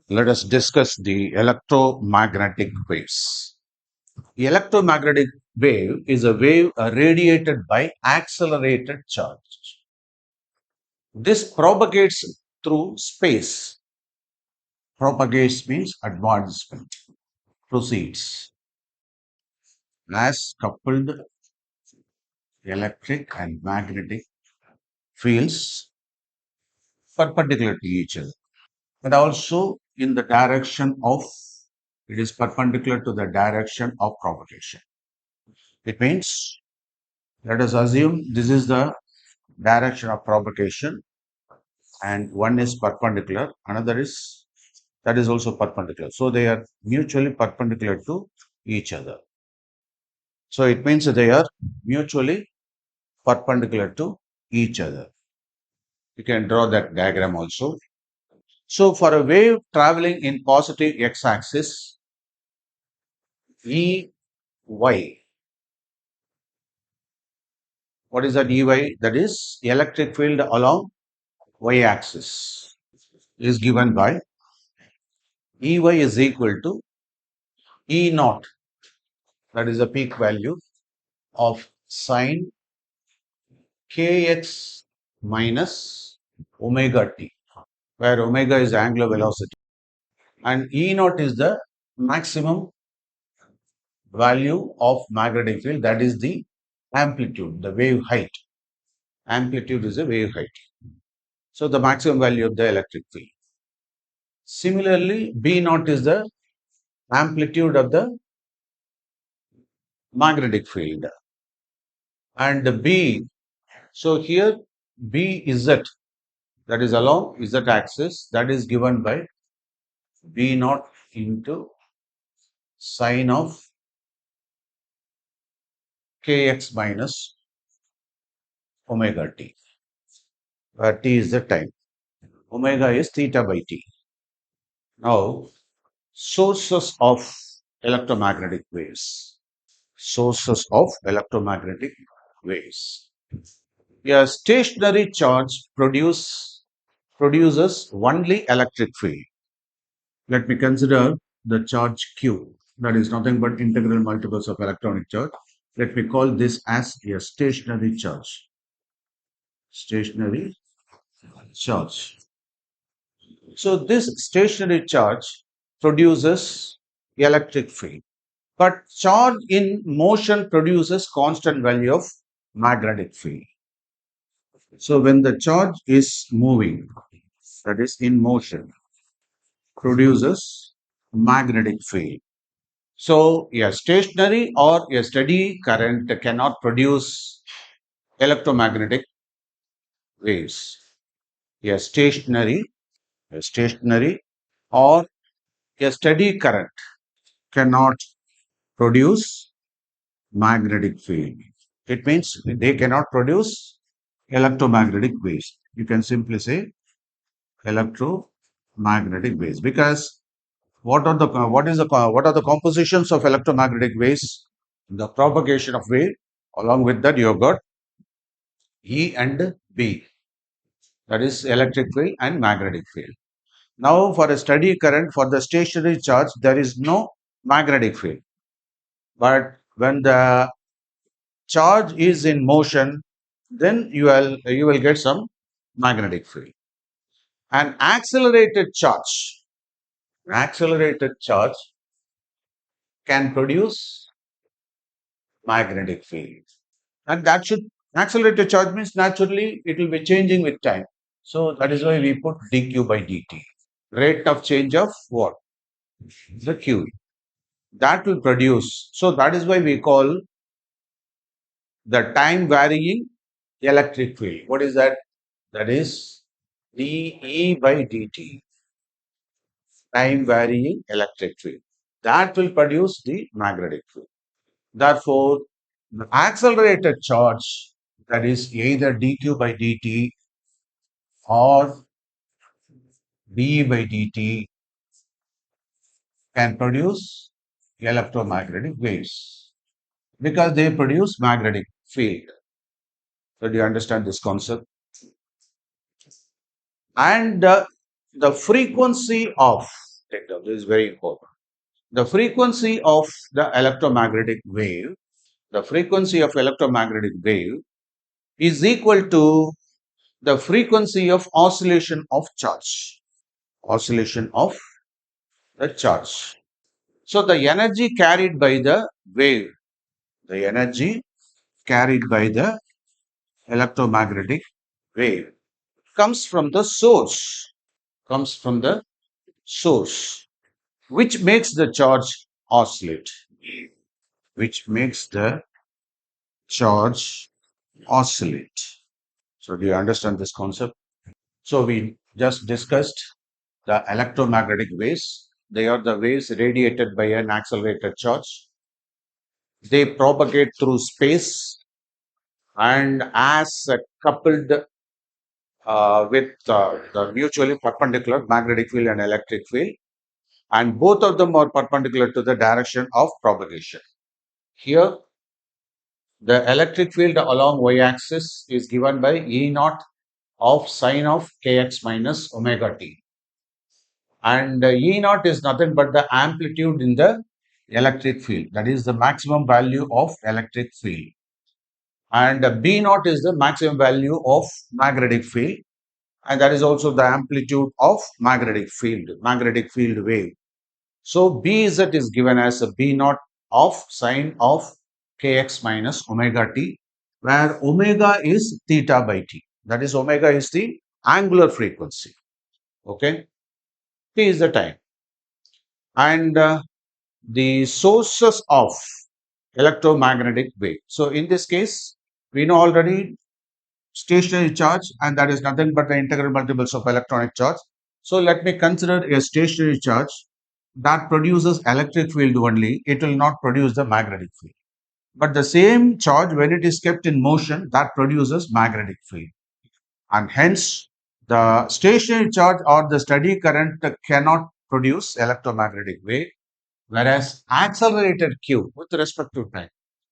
Let us discuss the electromagnetic waves. The electromagnetic wave is a wave radiated by accelerated charge. This propagates through space. Propagates means advancement, proceeds as coupled electric and magnetic fields perpendicular to each other, and also in the direction of it is perpendicular to the direction of propagation. It means, let us assume this is the direction of propagation and one is perpendicular, another is that is also perpendicular. So they are mutually perpendicular to each other. So it means that they are mutually perpendicular to each other. You can draw that diagram also. So for a wave traveling in positive x-axis, Ey, what is that Ey? That is electric field along y-axis is given by Ey is equal to E naught, that is the peak value of sine kx minus omega t, where omega is angular velocity and E naught is the maximum value of magnetic field, that is the amplitude, the wave height. Amplitude is a wave height. So the maximum value of the electric field. Similarly, B naught is the amplitude of the magnetic field. And B, so here B is Z, that is along Z axis, that is given by B naught into sine of kx minus omega t, where t is the time. Omega is theta by t. Now, sources of electromagnetic waves. Sources of electromagnetic waves. A stationary charge produces only electric field. Let me consider the charge Q. That is nothing but integral multiples of electronic charge. Let me call this as a stationary charge. Stationary charge. So this stationary charge produces electric field. But charge in motion produces constant value of magnetic field. So when the charge is moving, that is in motion, produces magnetic field. So a stationary or a steady current cannot produce electromagnetic waves. A stationary or a steady current cannot produce magnetic field. It means they cannot produce electromagnetic waves. You can simply say electromagnetic waves because what are the compositions of electromagnetic waves? The propagation of wave. Along with that, you have got E and B, that is electric field and magnetic field. Now, for a steady current, for the stationary charge, there is no magnetic field. But when the charge is in motion, then you will get some magnetic field. An accelerated charge can produce magnetic field, and that should accelerated charge means naturally it will be changing with time. So that is why we put dq by dt, rate of change of what, the q, that will produce. So that is why we call the time varying electric field. What is that? That is dE by dt, time varying electric field. That will produce the magnetic field. Therefore, the accelerated charge, that is either dq by dt or dE by dt, can produce electromagnetic waves because they produce magnetic field. So do you understand this concept? And the frequency of Take down. This is very important. The frequency of the electromagnetic wave, the frequency of electromagnetic wave is equal to the frequency of oscillation of charge. Oscillation of the charge. So the energy carried by the wave, the energy carried by the electromagnetic wave comes from the source, comes from the source, which makes the charge oscillate, which makes the charge oscillate. So do you understand this concept? So we just discussed the electromagnetic waves. They are the waves radiated by an accelerated charge. They propagate through space and as coupled with the mutually perpendicular magnetic field and electric field, and both of them are perpendicular to the direction of propagation. Here, the electric field along y-axis is given by E naught of sine of kx minus omega t, and E naught is nothing but the amplitude in the electric field, that is the maximum value of electric field, and B naught is the maximum value of magnetic field, and that is also the amplitude of magnetic field wave. So Bz is given as a B naught of sine of kx minus omega t, where omega is theta by t. That is, omega is the angular frequency. Okay, t is the time, and the sources of electromagnetic wave. So in this case, we know already stationary charge, and that is nothing but the integral multiples of electronic charge. So let me consider a stationary charge that produces electric field only. It will not produce the magnetic field. But the same charge, when it is kept in motion, that produces magnetic field. And hence, the stationary charge or the steady current cannot produce electromagnetic wave, whereas accelerated q with respect to time.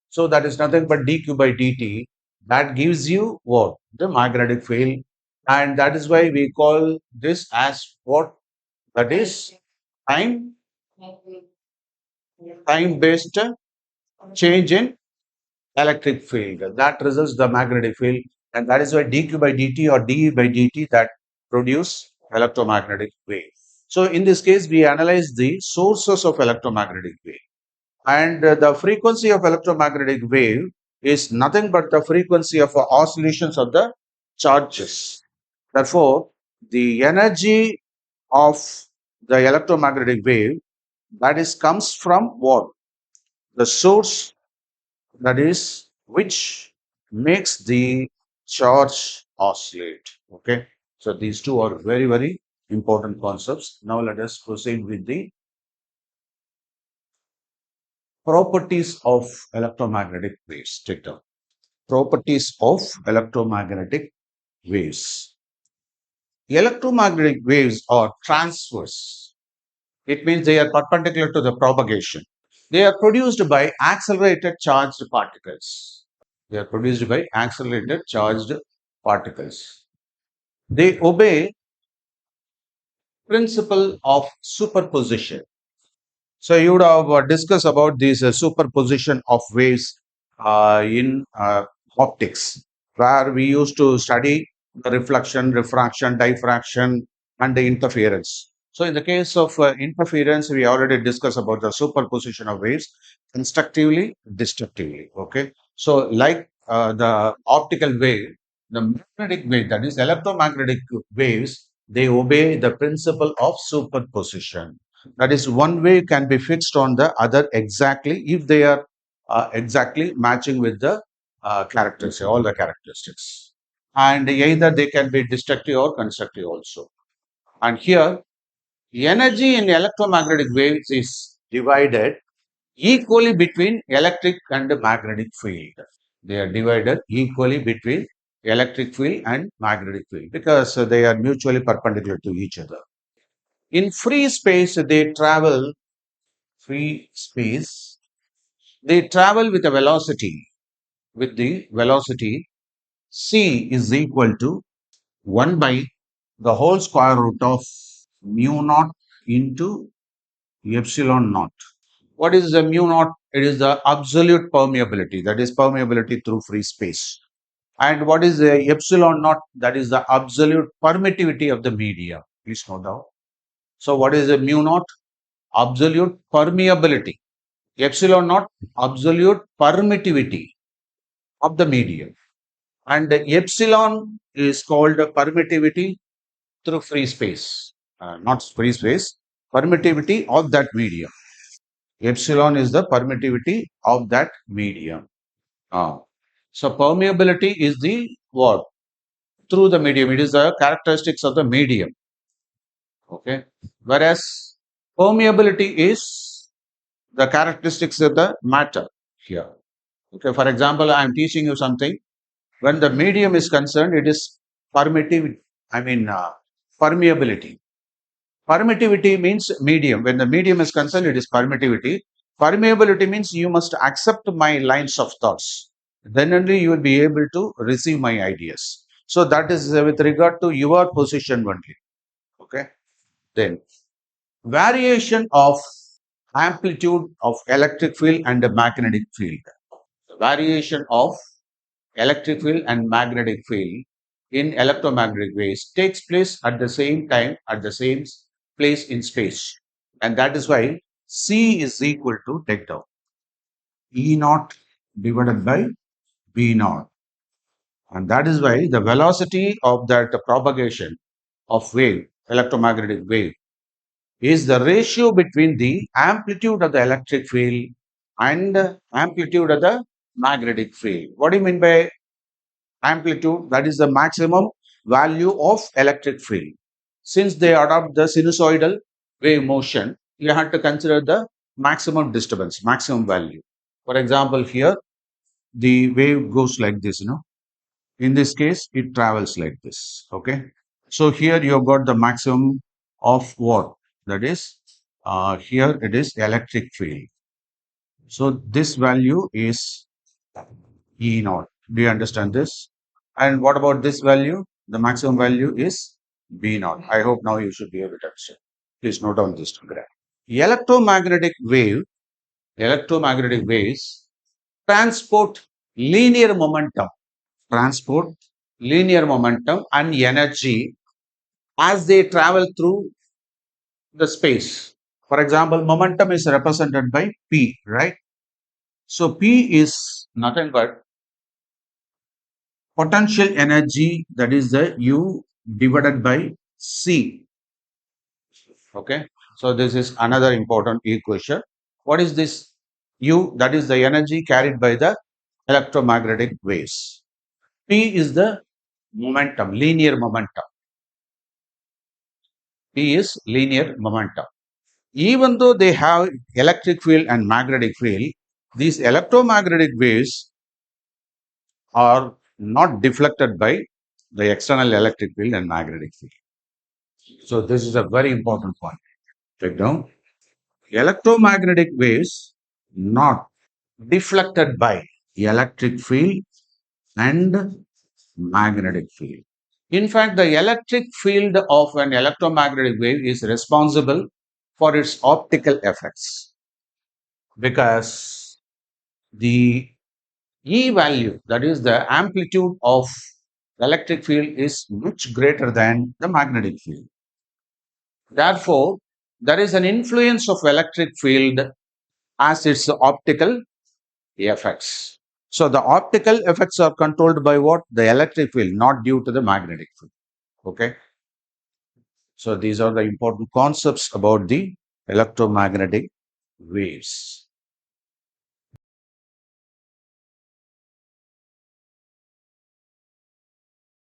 So that is nothing but dq by dt. That gives you what? The magnetic field. And that is why we call this as what? That is time, time based change in electric field. That results the magnetic field. And that is why dq by dt or dE by dt that produce electromagnetic wave. So in this case, we analyze the sources of electromagnetic wave. And the frequency of electromagnetic wave is nothing but the frequency of oscillations of the charges. Therefore, the energy of the electromagnetic wave, that is comes from what? The source, that is which makes the charge oscillate. Okay, so these two are very, very important concepts. Now let us proceed with the properties of electromagnetic waves. Take down. Properties of electromagnetic waves. Electromagnetic waves are transverse. It means they are perpendicular to the propagation. They are produced by accelerated charged particles. They are produced by accelerated charged particles. They obey principle of superposition. So you would have discussed about this superposition of waves in optics, where we used to study the reflection, refraction, diffraction, and the interference. So in the case of interference, we already discussed about the superposition of waves constructively, destructively. Okay. So like the optical wave, the magnetic wave, that is electromagnetic waves, they obey the principle of superposition. That is, one wave can be fixed on the other exactly if they are exactly matching with the characteristics, all the characteristics. And either they can be destructive or constructive also. And here, energy in electromagnetic waves is divided equally between electric and magnetic field. They are divided equally between electric field and magnetic field because they are mutually perpendicular to each other. In free space, free space, they travel with a velocity, with the velocity c is equal to 1 by the whole square root of mu naught into epsilon naught. What is the mu naught? It is the absolute permeability, that is permeability through free space. And what is the epsilon naught? That is the absolute permittivity of the media. Please note down. So, what is the mu naught? Absolute permeability. Epsilon naught, absolute permittivity of the medium. And the epsilon is called permittivity through free space, not free space, permittivity of that medium. Epsilon is the permittivity of that medium. Ah. So permeability is the what? Through the medium. It is the characteristics of the medium. Okay. Whereas permeability is the characteristics of the matter here. Okay. For example, I am teaching you something. When the medium is concerned, it is permittivity. I mean, permeability. Permittivity means medium. When the medium is concerned, it is permittivity. Permeability means you must accept my lines of thoughts. Then only you will be able to receive my ideas. So that is with regard to your position only. Okay. Then variation of amplitude of electric field and the magnetic field. Variation of electric field and magnetic field in electromagnetic waves takes place at the same time at the same place in space, and that is why c is equal to, take down, e naught divided by b naught, and that is why the velocity of that propagation of wave, electromagnetic wave, is the ratio between the amplitude of the electric field and amplitude of the magnetic field. What do you mean by amplitude? That is the maximum value of electric field. Since they adopt the sinusoidal wave motion, you have to consider the maximum disturbance, maximum value. For example, here the wave goes like this, In this case, it travels like this. Okay. So here you have got the maximum of what? That is, here it is electric field. So this value is E naught. Do you understand this? And what about this value? The maximum value is B naught. I hope now you should be able to understand. Please note down this graph. Electromagnetic wave, electromagnetic waves transport linear momentum, transport linear momentum and energy as they travel through the space. For example, momentum is represented by P, right? So P is nothing but potential energy, that is the U divided by C. Okay. So this is another important equation. What is this U? That is the energy carried by the electromagnetic waves. P is the momentum, linear momentum. P is linear momentum. Even though they have electric field and magnetic field, these electromagnetic waves are not deflected by the external electric field and magnetic field. So this is a very important point. Take down. Electromagnetic waves not deflected by electric field and magnetic field. In fact, the electric field of an electromagnetic wave is responsible for its optical effects because the E value, that is the amplitude of electric field, is much greater than the magnetic field. Therefore, there is an influence of electric field as its optical effects. So the optical effects are controlled by what? The electric field, not due to the magnetic field. Okay. So these are the important concepts about the electromagnetic waves.